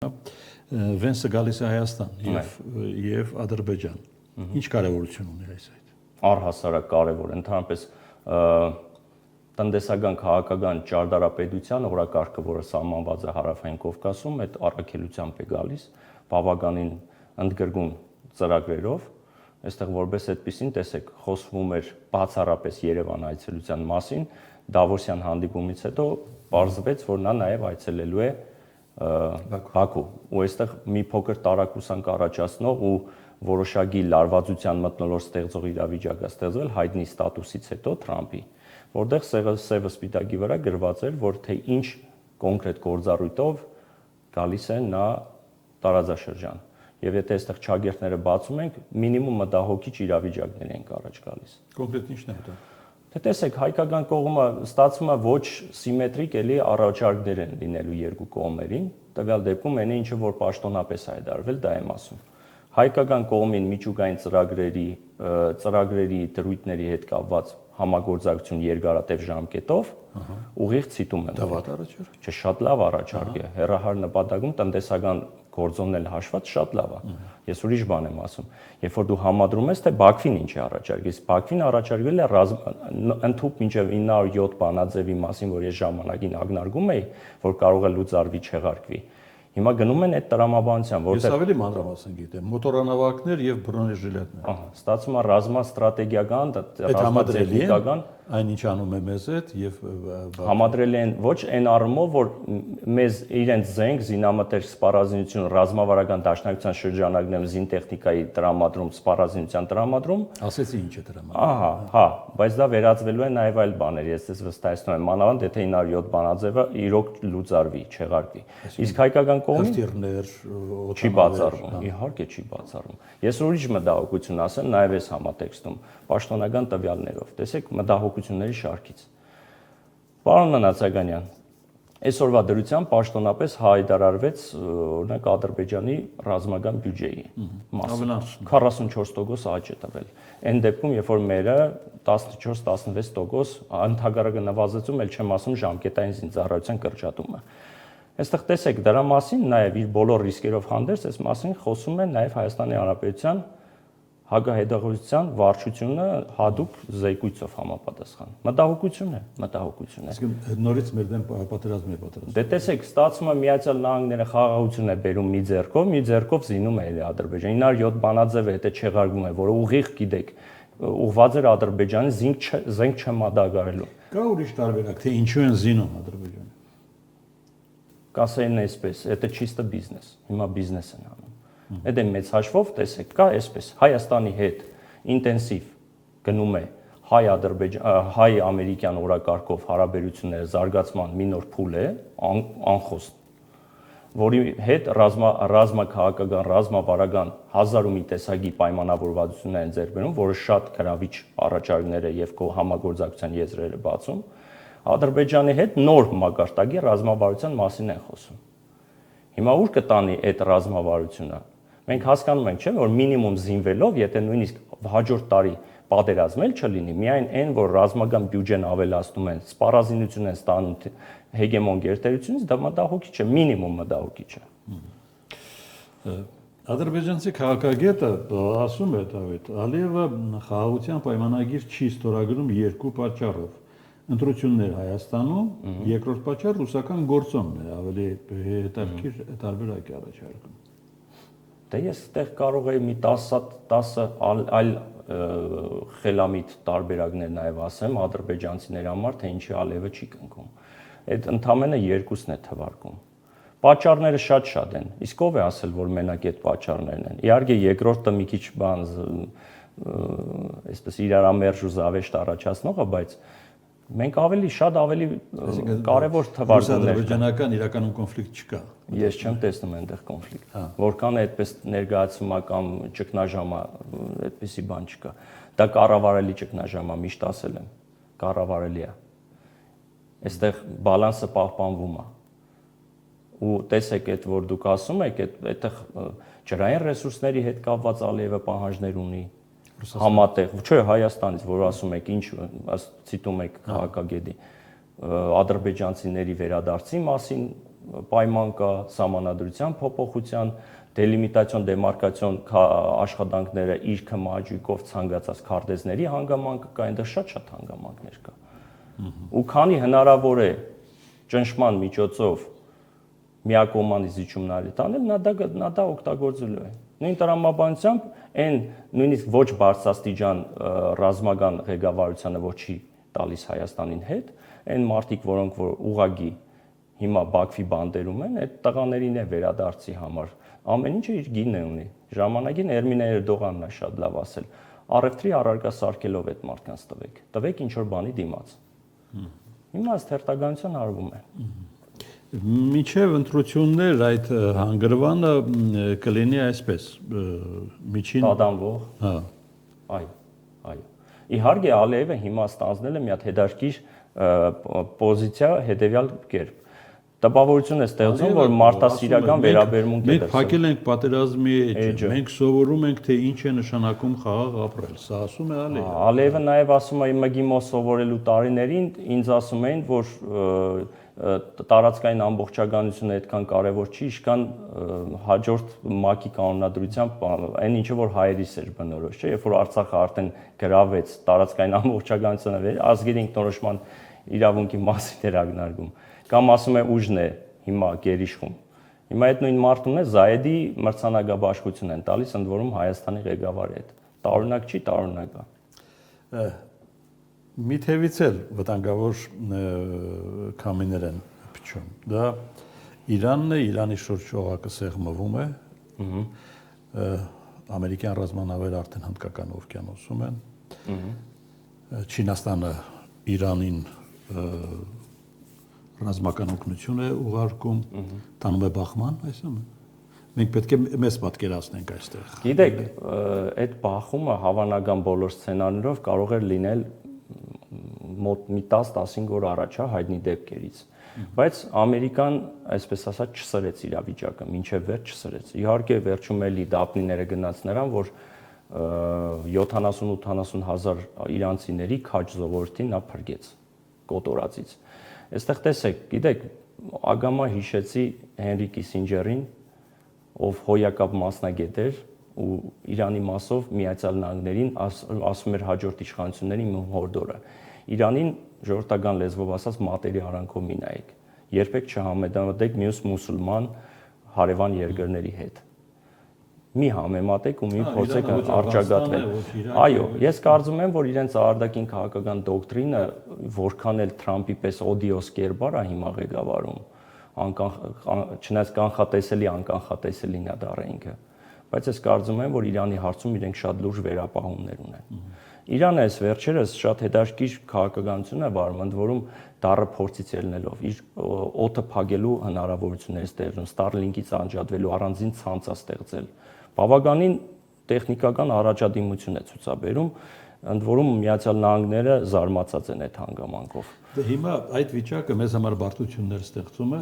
հա, Վենսը գալիս է Հայաստան եւ Ադրբեջան։ Ինչ կարևորություն ունի այս այդ։ Առհասարակ կարևոր, ընդհանրապես տնտեսական քաղաքական ճարտարապետության օրակարգը, որը սահմանված է Հարավային Կովկասում, այդ առաքելությամբ է գալիս, բավականին ընդգրկուն ծրագրերով։ Այստեղ որպես այդպեսին, տեսեք, խոսվում էր բացառապես Երևան այցելության մասին, Դավոսյան հանդիպումից հետո պարզվեց, որ նա նաև այցելելու է Բաքու, ու այստեղ մի փոքր տարակուսանք առաջացնող ու որոշակի լարվածության մթնոլորտ ստեղծող իրավիճակ է ստեղծվել հայտնի ստատուսից հետո Թրամփի, որտեղ սևը սպիտակի վրա գրված էր, որ թե ինչ կոնկրետ գործառույթով գալիս է նա տարածաշրջան։ Եվ եթե այստեղ ճագերտները բացում ենք, մինիմում մտահոգիչ իրավիճակներ ենք առաջ գալիս։ Կոնկրետ ի՞նչն է դա։ Թե տեսեք, հայկական կողմը ստացվում է ոչ սիմետրիկ էլի առաջարկներ են լինելու երկու կողմերին, տվյալ դեպքում այն ինչը որ պաշտոնապես է հայտարարվել, դա եմ ասում։ Հայկական կողմին միջուկային ծրագրերի դրույթների հետ կապված համագործակցություն երկարատև ժամկետով ուղիղ ցիտում եմ։ Դա վատ առաջարկ։ Չէ, շատ լավ առաջարկ է։ Հեռահար նպատակում տնտեսական գործոնն էլ հաշված շատ լավ է։ Ես ուրիշ բան եմ ասում։ Երբ որ դու համադրում ես, թե Բաքվին ինչ է առաջարկել, Բաքվին առաջարկել է ընդհանուր մինչև 907 բանաձևի մասին, որ ես ժամանակին ակնարկում էի, որ կարող է լուծարվի չեղարկվի։ Հիմա գնում են այդ տրամաբանության, որտեղ ես ավելի մանրամասն գիտեմ, մոտորանավակներ եւ բրոնեժիլետներ։ Ահա, ստացվում է ռազմաստրատեգիական, ռազմատեխնիկական, այնինչ անում է մեզ հետ եւ համադրելի են ոչ այն առումով, որ մեզ իրենց զենք, զինամթեր, սպառազինություն, ռազմավարական դաշնակցության շրջանակներում զինտեխնիկայի տրամադրում, սպառազինության տրամադրում, ասեցի ինչ է տրամադրում։ Ահա, հա, բայց դա վերածվելու է նաեւ այլ բաներ, ես դες վստահեցնում եմ, մանավանդ եթե 907 բանաձևը իրոք լուծարվի, չեղարկվի։ Իսկ հայկական Հրթիռներ, չի բացառվում, իհարկե չի բացառվում։ Ես ուրիշ մտահոգություն ասեմ նաև այս համատեքստում, պաշտոնական տվյալներով։ Տեսեք, մտահոգությունների շարքից։ Պարոն Նացականյան, այսօրվա դրությամբ պաշտոնապես հայտարարվեց օրինակ Ադրբեջանի ռազմական բյուջեի մասին 44% աճ է տվել։ Այն դեպքում, երբ որ մերը 14-16% ընդհանրակը նվազեցում, ել չեմ ասում ժամկետային զինծառայության կրճատումը։ Այստեղ տեսեք, դրա մասին նաև իր բոլոր ռիսկերով հանդերձ, այս մասին խոսում է նաև Հայաստանի Հանրապետության հակահետախուզության վարչությունը հատուկ զեկույցով համապատասխան։ Մտահոգություն է։ Իսկ նորից մեր դեմ պատերազմ է պատրաստվում։ Դե տեսեք, ստացվում է Միացյալ Նահանգները խաղաղություն է բերում մի ձեռքով զինում է Ադրբեջան։ 907 բանաձևը հետը չեղարկվում է, որը ուղիղ գիտեք, ուղղված էր Ադրբեջանի զենք չմատակարարելու։ Կա ուրիշ տարբերակ, թե ինչու են զինում Ադրբեջանը։ Կասեին այսպես, это чисто բիզնես։ Հիմա բիզնես են անում։ Այդ է մեծ հաշվով, տեսեք, կա այսպես, Հայաստանի հետ ինտենսիվ գնում է հայ-ամերիկյան օրակարգով հարաբերությունները զարգացման մի նոր փուլ է, անխոստ, որի հետ ռազմաքաղաքական, ռազմավարական հազար ու մի տեսակի պայմանավորվածություններ են ձեռք բերում, որը շատ գրավիչ առաջարկներ է եւ համագործակցության եզրերը բացում։ Ադրբեջանի հետ նոր մակարդակի ռազմավարության մասին են խոսում։ Հիմա ուր կտանի այդ ռազմավարությունը։ Մենք հասկանում ենք, չէ՞, որ մինիմում զինվելով, եթե նույնիսկ հաջորդ տարի պատերազմել չլինի, միայն այն, որ ռազմական բյուջեն ավելացնում են, սպառազինություն են ստանում հեգեմոն գերտերությունից, դա մտահոգիչ է, մինիմում մտահոգիչ է։ Ադրբեջանցի քաղաքագետը ասում է, Դավիթ, Ալիևը խաղաղության պայմանագիր չի ստորագրում երկու պատճառով։ Ընտրություններ Հայաստանում, երկրորդ պատճառ ռուսական գործոնն է, ավելի հետաքրքիր տարբերակ է առաջարկում։ Դե ես այդտեղ կարող եմ մի 10 այլ խելամիտ տարբերակներ նաև ասեմ ադրբեջանցիների համար, թե ինչի Ալիևը չի կնքում։ Այդ ընդամենը երկուսն է թվարկում։ Պատճառները շատ են։ Իսկ ով է ասել, որ մենակ այդ պատճառներն են։ Իհարկե երկրորդը մի քիչ բան այսպես իրարամերժ ու զավեշտ առաջացնող է, բայց մենք ավելի կարևոր թվարկումներ ադրբեջանական իրականում կոնֆլիկտ չկա։ Ես չեմ տեսնում այնտեղ կոնֆլիկտ։ Որքան է այդպես ներկայացվում է կամ ճգնաժամ է, այդպիսի բան չկա։ Դա կառավարելի ճգնաժամ է, միշտ ասել եմ, կառավարելի է։ Այստեղ բալանսը պահպանվում է։ Ու տեսեք, այդ որ դուք ասում եք, այդտեղ ջրային ռեսուրսների հետ կապված Ալիևը պահանջներ ունի համատեղ, չէ, Հայաստանից, որ ասում եք, ինչ ցիտում եք քաղաքագետի, ադրբեջանցիների վերադարձի մասին պայման կա, սահմանադրության փոփոխության, դելիմիտացիոն դեմարկացիոն աշխատանքները իր քմահաճույքով ցանկացած քարտեզների հանգամանքը կա, այնտեղ շատ հանգամանքներ կա։ Ու քանի հնարավոր է ճնշման միջոցով միակողմանի զիջումներ տանել, նա դա օգտագործելու է։ Նույն տրամաբանությամբ այն նույնիսկ ոչ բարձրաստիճան ռազմական ղեկավարությանը ոչ չի տալիս Հայաստանին հետ, այն մարդիկ, որոնք որ ուղագի հիմա Բաքվի բանդերում են, այդ տղաներին է վերադարձի համար։ Ամեն ինչը իր գինն ունի։ Ժամանակին Էրմինե Էրդողանն է շատ լավ ասել. առևտրի առարկա սարքելով այդ մարդկանց տվեք ինչ որ բանի դիմաց։ Հիմա ըստ հերթականության արվում է։ Միջև ընտրություններ այդ հանգրվանը կլինի այսպես միջին տադանվող։ Հա։ Այո։ Իհարկե Ալիևը հիմա ստանձնել է մի հատ հետարքիր պոզիցիա հետևյալ կերպ։ Տպավորություն է ստեղծում, որ մարդասիրական վերաբերմունք է դրսում։ Մենք փակել ենք պատերազմի էջը, մենք սովորում ենք, թե ինչ է նշանակում խաղաղ ապրել։ Սա ասում է Ալիևը։ Ալիևը նաև ասում է ՄԳԻՄՈ սովորելու տարիներին ինձ ասում էին, որ տարածքային ամբողջականությունը այդքան կարևոր չի, ինչքան հաջորդ ՄԱԿ-ի կանոնադրությամբ այն ինչը որ հայերիս էր բնորոշ, չէ՞, երբ որ Արցախը արդեն գրավեց տարածքային ամբողջականությունը, ազգերի ինքնորոշման իրավունքի մասին էր ակնարկում, կամ ասում է ուժն է հիմա գերիշխում։ Հիմա այդ նույն մարդուն է Զայեդի մրցանակաբաշխություն են տալիս, ընդ որում Հայաստանի ղեկավարի հետ։ Տարօրինակ չի, տարօրինակ է։ Մի թևից էլ վտանգավոր քամիներ են փչում։ Դա Իրանն է, Իրանի շուրջ օղակը սեղմվում է։ Ամերիկյան ռազմանավերը արդեն Հնդկական օվկիանոսում են։ Չինաստանը Իրանին ռազմական օգնություն է ուղարկում, տանում է բախման, այսինքն մենք պետք է մեզ պատկերացնենք այստեղ։ Գիտեք, այդ բախումը հավանական բոլոր սցենարներով կարող էր լինել մոտ մի 10-15 օր առաջ, հայտնի դեպքերից։ Բայց Ամերիկան, այսպես ասած, չսրեց իրավիճակը, մինչև վերջ չսրեց։ Իհարկե, վերջում էլի դափնիները գնաց նրան, որ 70-80 հազար իրանցիների քաջ ժողովրդին նա փրկեց կոտորածից։ Այստեղ տեսեք, գիտեք, ագամա հիշեցի Հենրի Կիսինջերին, ով հոյակապ մասնագետ էր ու Իրանի մասով Միացյալ Նահանգներին ասում էր հաջորդ իշխանությունների մի հորդորը։ Իրանին ժողովրդական լեզվով ասած մատերի արանքով մի նայեք։ Երբեք չհամեմատեք մյուս մուսուլման հարևան երկրների հետ։ Մի համեմատեք ու մի փորձեք արճակատվել։ Այո, ես կարծում եմ, որ իրենց արտաքին քաղաքական դոկտրինը որքան էլ Թրամփի պես օդիոս կերպար է հիմա ղեկավարում, չնայած կանխատեսելի անկանխատեսելին է դառը ինքը, բայց ես կարծում եմ, որ Իրանի հարցում իրենք շատ լուրջ վերապահումներ ունեն։ Իրանը այս վերջերս շատ հետաքրքիր քաղաքականություն է վարում, ընդ որում դառը փորձից ելնելով իր օդը փակելու հնարավորություններ ստեղծում, Starlink-ից անջատվելու առանձին ցանց ստեղծել։ Բավականին տեխնիկական առաջադիմություն է ցուցաբերում, ընդ որում Միացյալ Նահանգները զարմացած են այդ հանգամանքով։ Դե հիմա այդ վիճակը մեզ համար բարդություններ ստեղծում է,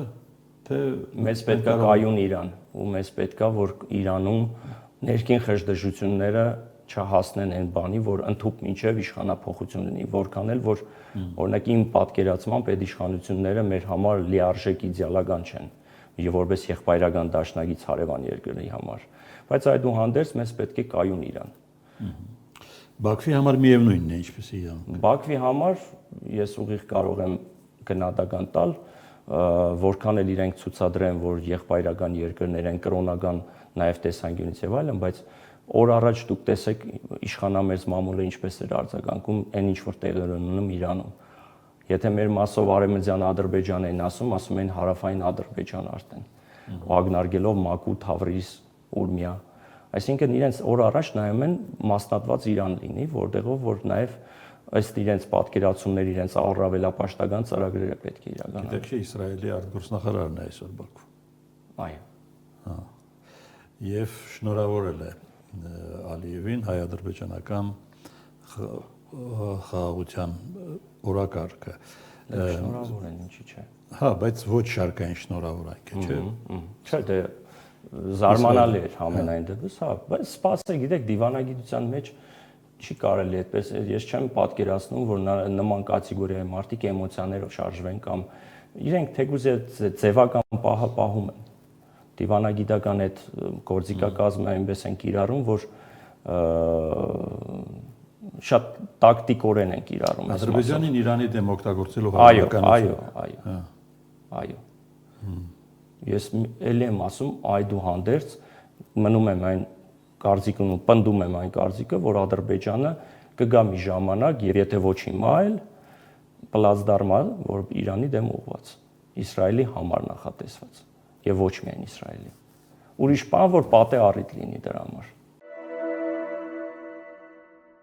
թե մեզ պետք է կայուն Իրան, ու մեզ պետք է որ Իրանում ներքին խժդժությունները չհասնեն այն բանի, որ ընդհուպ մինչև իշխանափոխություն լինի, որքան էլ որ օրինակ իմ պատկերացմամբ այդ իշխանությունները մեր համար լիարժեք իդեալական չեն, եւ որպես եղբայրական դաշնակից հարևան երկրների համար, բայց այդուհանդերձ մեզ պետք է կայուն Իրան։ Բաքվի համար միևնույնն է, ինչպես Իրան։ Բաքվի համար ես ուղիղ կարող եմ գնահատական տալ, որքան էլ իրենք ցուցադրեն, որ եղբայրական երկրներ են, կրոնական նաև տեսանկյունից եւ այլն, բայց օր առաջ դուք տեսեք իշխանամերձ մամուլը ինչպես էր արձագանքում այն ինչ որ տեղեր ունենում Իրանում։ Եթե մեր մասով արևմտյան Ադրբեջան են ասում են հարավային Ադրբեջան արդեն, ակնարկելով Մակու, Թավրիզ, Ուրմիա, այսինքն իրենց օր առաջ նայում են մասնատված Իրան լինի, որտեղով որ նաև ըստ իրենց պատկերացումների իրենց առավելապաշտական ծրագրերը պետք է իրականանան։ Գիտեք չէ, Իսրայելի արտգործնախարարն է այսօր Բաքվում։ Այո։ Հա։ Եվ շնորհավորել է Ալիևին հայ-ադրբեջանական խաղաղության օրակարգը։ Շնորհավոր են, ինչի՞ չէ։ Հա, բայց ոչ շարքային շնորհավորանք է, չէ՞։ Չէ, դե զարմանալի էր համենայն դեպս, հա, բայց սպասեք, գիտեք, դիվանագիտության մեջ չի կարելի այդպես, ես չեմ պատկերացնում, որ նման կատեգորիայի մարդիկ էմոցիաներով շարժվեն կամ իրենք թեկուզ ձևական պահը պահում են։ Դիվանագիտական այդ գործիքակազմը այնպես են կիրառում, որ շատ տակտիկորեն են կիրառում։ Ադրբեջանին Իրանի դեմ օգտագործելով հավաքականություն։ Այո։ Ես ելի եմ ասում, այդուհանդերձ մնում եմ այն կարծիքն ու պնդում եմ այն կարծիքը, որ Ադրբեջանը կգա մի ժամանակ, եւ եթե ոչ հիմա այլ պլացդարմա, որ Իրանի դեմ ուղղված, Իսրայելի համար նախատեսված, եւ ոչ միայն Իսրայելի։ Ուրիշ բան, որ պատե առիթ լինի դրա համար։